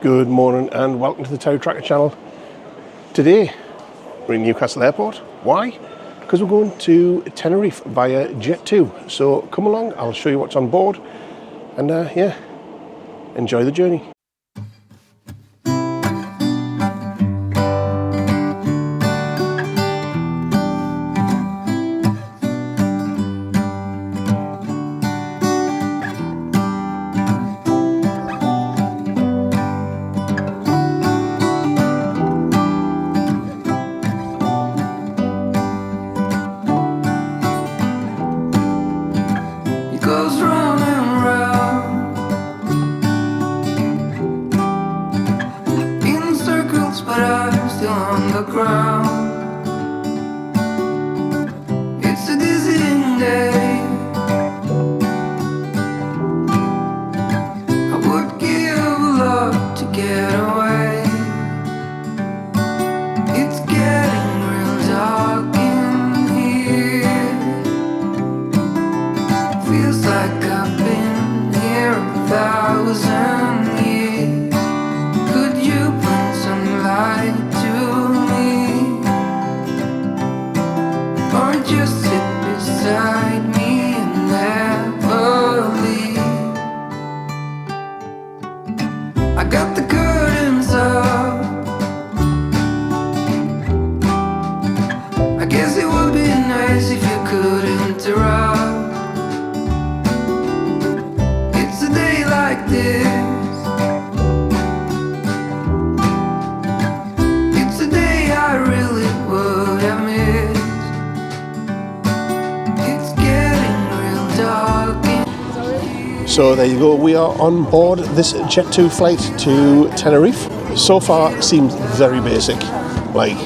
Good morning and welcome to the TerryTracker channel. Today we're in Newcastle Airport. Why? Because we're going to Tenerife via Jet2. So come along, I'll show you what's on board and yeah, enjoy the journey. So there you go, we are on board this Jet2 flight to Tenerife. So far seems very basic, like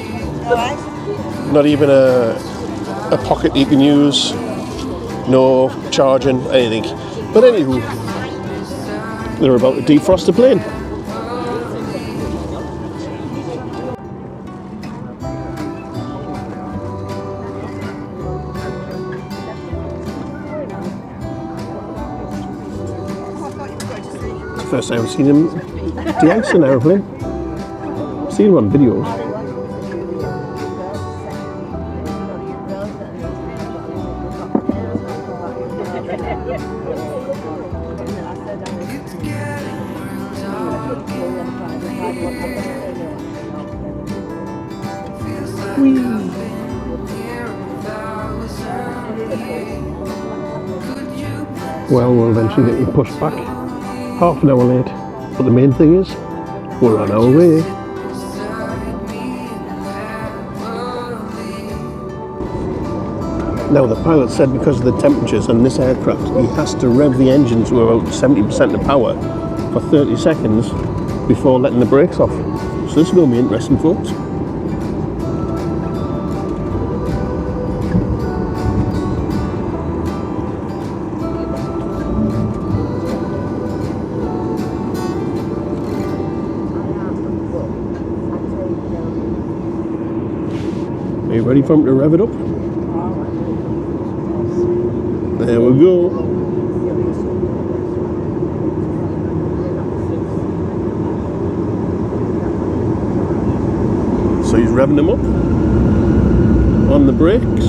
not even a pocket you can use, no charging, anything. But anywho, they're about to defrost the plane. First time I've seen him de-ice an aeroplane. I've seen him on videos. Well, we'll eventually get you pushed back. Half an hour late, but the main thing is we're on our way. Now the pilot said because of the temperatures on this aircraft he has to rev the engine to about 70% of power for 30 seconds before letting the brakes off. So this is going to be interesting, folks. Are you ready for him to rev it up? There we go. So he's revving them up on the brakes.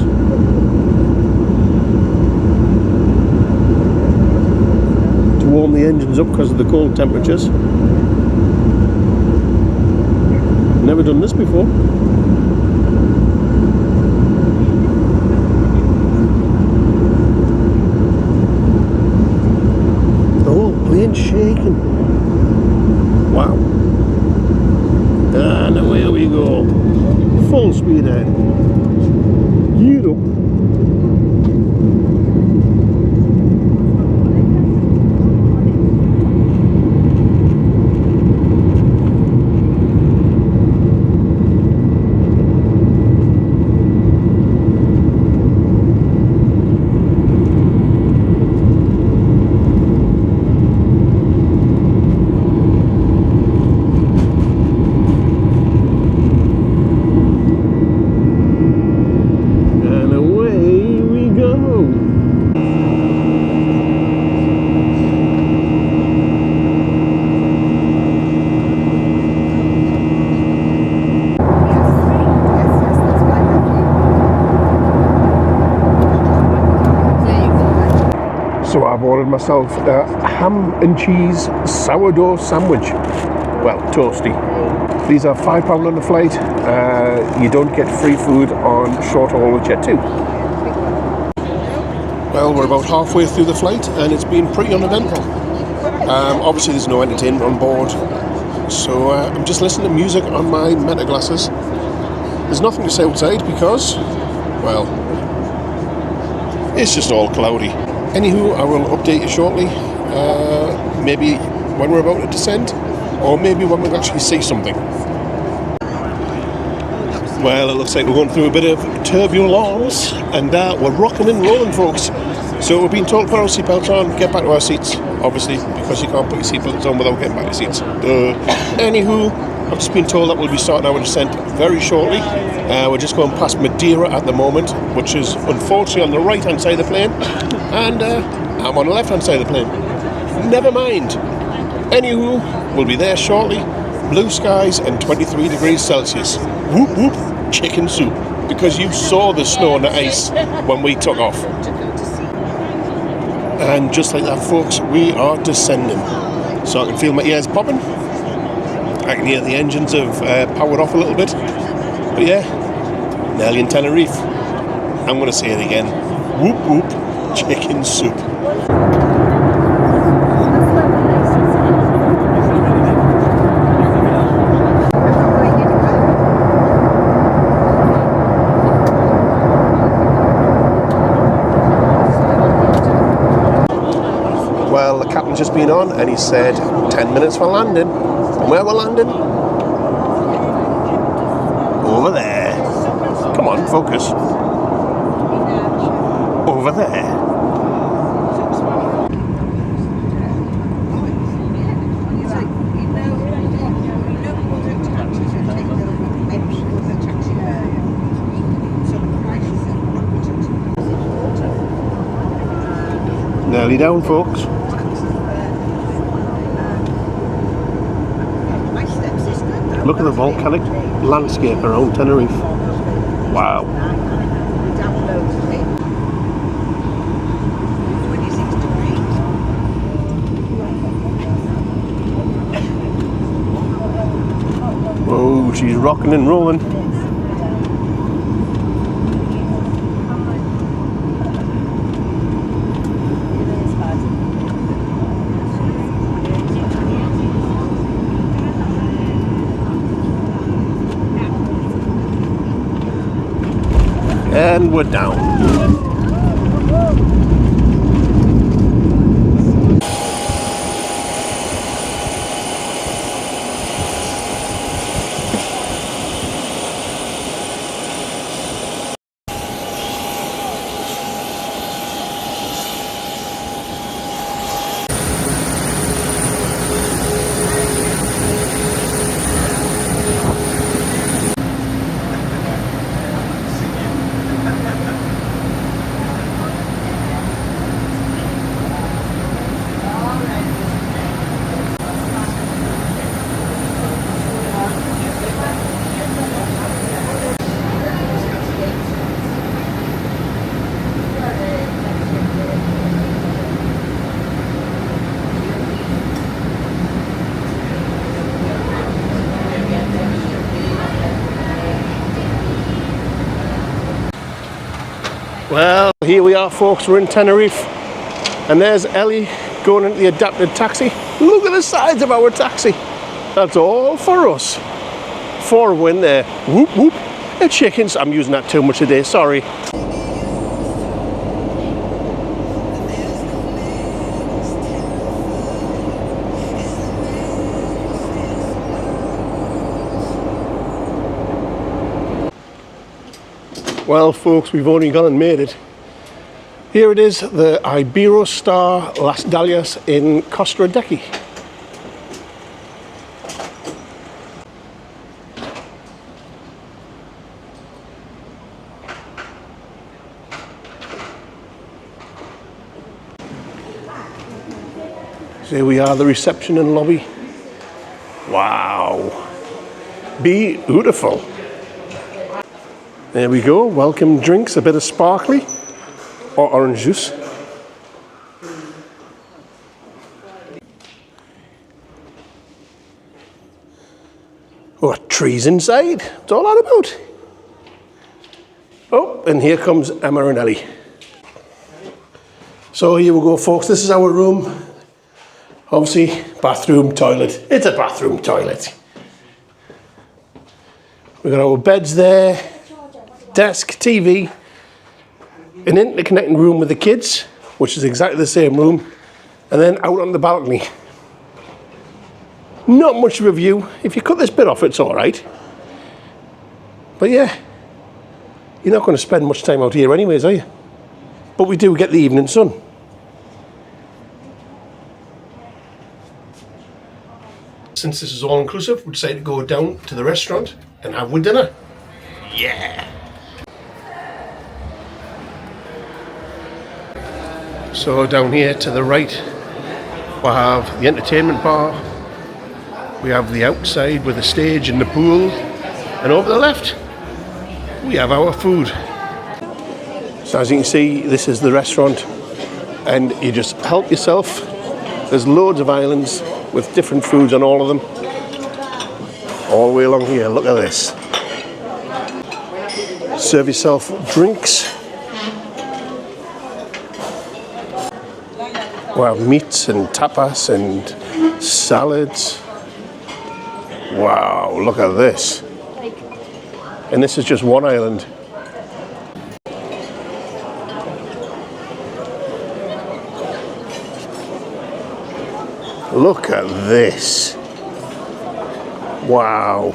To warm the engines up because of the cold temperatures. Never done this before. Shaking. Wow. And away we go. Full speed ahead. Gear up. ordered myself a ham and cheese sourdough sandwich. Well, toasty. These are £5 on the flight. You don't get free food on short haul with Jet2. Well, we're about halfway through the flight and it's been pretty uneventful. Obviously there's no entertainment on board, so I'm just listening to music on my Meta glasses. There's nothing to say outside because, well, it's just all cloudy. Anywho, I will update you shortly, maybe when we're about to descend, or maybe when we actually see something. Well, it looks like we're going through a bit of turbulence, and we're rocking and rolling, folks. So we've been told to put our seatbelts on, get back to our seats, obviously, because you can't put your seatbelts on without getting back to your seats. Anywho, I've just been told that we'll be starting our descent very shortly. We're just going past Madeira at the moment, which is unfortunately on the right-hand side of the plane, and I'm on the left-hand side of the plane. Never mind. Anywho, we'll be there shortly. Blue skies and 23 degrees Celsius. Whoop whoop, chicken soup. Because you saw the snow and the ice when we took off. And just like that, folks, we are descending. So I can feel my ears popping. I can hear the engines have powered off a little bit. But yeah, nearly in Tenerife. I'm going to say it again. Whoop whoop, chicken soup. Well, the captain's just been on and he said 10 minutes for landing. And where we're landing? Over there. Come on, focus. Over there. Nearly down, folks. Look at the volcanic landscape around Tenerife. Wow. Oh, she's rocking and rolling. And we're down. Well, here we are, folks. We're in Tenerife, and there's Ellie going into the adapted taxi. Look at the size of our taxi. That's all for us. 4 win there. Whoop whoop. The chickens. I'm using that too much today. Sorry. Well, folks, we've only gone and made it. Here it is, the Iberostar Las Dalias in Costa Rica. So here we are, the reception and lobby. Wow. Beautiful. There we go, welcome drinks, a bit of sparkly or orange juice. Oh, trees inside. What's all that about? Oh, and here comes Emma and Ellie. So here we go, folks. This is our room. Obviously, bathroom, toilet. It's a bathroom toilet. We've got our beds there, desk, TV, an interconnecting room with the kids, which is exactly the same room, and then out on the balcony. Not much of a view. If you cut this bit off, it's all right. But yeah, you're not going to spend much time out here anyways, are you? But we do get the evening sun. Since this is all inclusive, we decided to go down to the restaurant and have with dinner. Yeah! So down here to the right, we have the entertainment bar. We have the outside with the stage and the pool. And over the left, we have our food. So as you can see, this is the restaurant. And you just help yourself. There's loads of islands with different foods on all of them. All the way along here, look at this. Serve yourself drinks. We have meats and tapas and salads. Wow, look at this. And this is just one island. Look at this. Wow.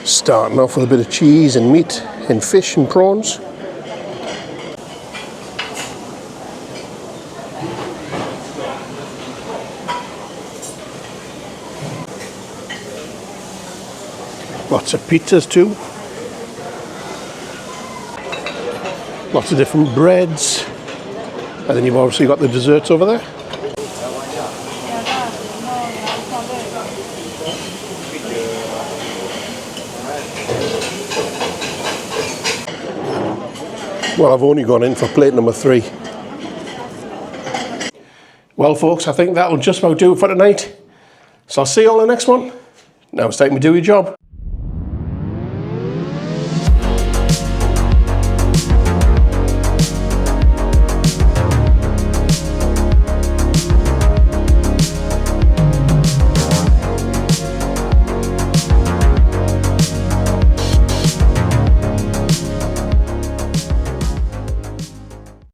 Starting off with a bit of cheese and meat and fish and prawns. Lots of pizzas too. Lots of different breads. And then you've obviously got the desserts over there. Well, I've only gone in for plate number 3. Well, folks, I think that'll just about do it for tonight. So I'll see you all in the next one. Now it's time to do your job.